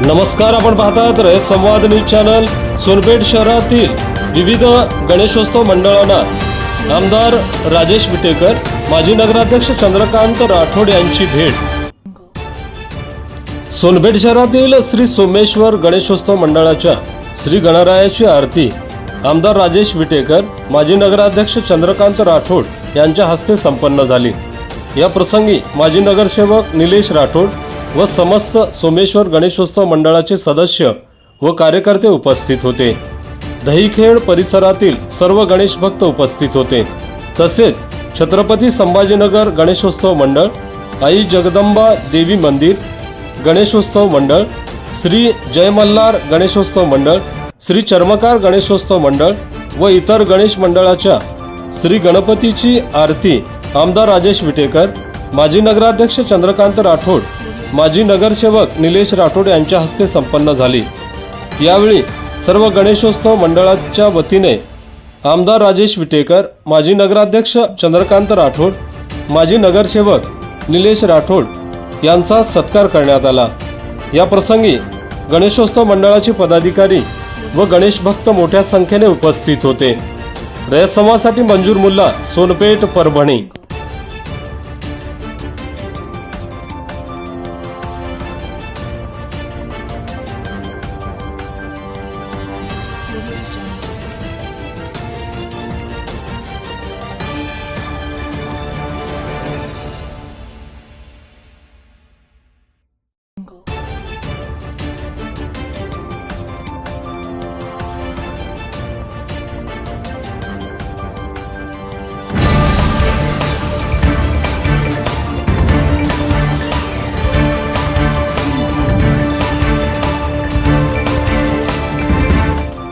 नमस्कार, आपण पाहतात रयत संवाद न्यूज चॅनल। सोनपेठ शहरातील विविध गणेशोत्सव मंडळांना आमदार राजेश विटेकर, माजी नगराध्यक्ष चंद्रकांत राठोड यांची भेट। सोनपेठ शहरातील श्री सोमेश्वर गणेशोत्सव मंडळाच्या श्री गणरायाची आरती आमदार राजेश विटेकर, माजी नगराध्यक्ष चंद्रकांत राठोड यांच्या हस्ते संपन्न झाली। या प्रसंगी माजी नगरसेवक निलेश राठोड व समस्त सोमेश्वर गणेशोत्सव मंडळाचे सदस्य व कार्यकर्ते उपस्थित होते। दहीखेड परिसरातील सर्व गणेश भक्त उपस्थित होते। तसेच छत्रपती संभाजीनगर गणेशोत्सव मंडळ, आई जगदंबा देवी मंदिर गणेशोत्सव मंडळ, श्री जय मल्हार गणेशोत्सव मंडळ, श्री चर्मकार गणेशोत्सव मंडळ व इतर गणेश मंडळाच्या श्री गणपतीची आरती आमदार राजेश विटेकर, माजी नगराध्यक्ष चंद्रकांत राठोड, माजी नगरसेवक निलेश राठोड यांच्या हस्ते संपन्न झाली। यावेळी सर्व गणेशोत्सव मंडळाच्या वतीने आमदार राजेश विटेकर, माजी नगराध्यक्ष चंद्रकांत राठोड, माजी नगरसेवक निलेश राठोड यांचा सत्कार करण्यात आला। या प्रसंगी गणेशोत्सव मंडळाचे पदाधिकारी व गणेश भक्त मोठ्या संख्येने उपस्थित होते। रयत समाजसाठी मंजूर मुल्ला, सोनपेठ, परभणी।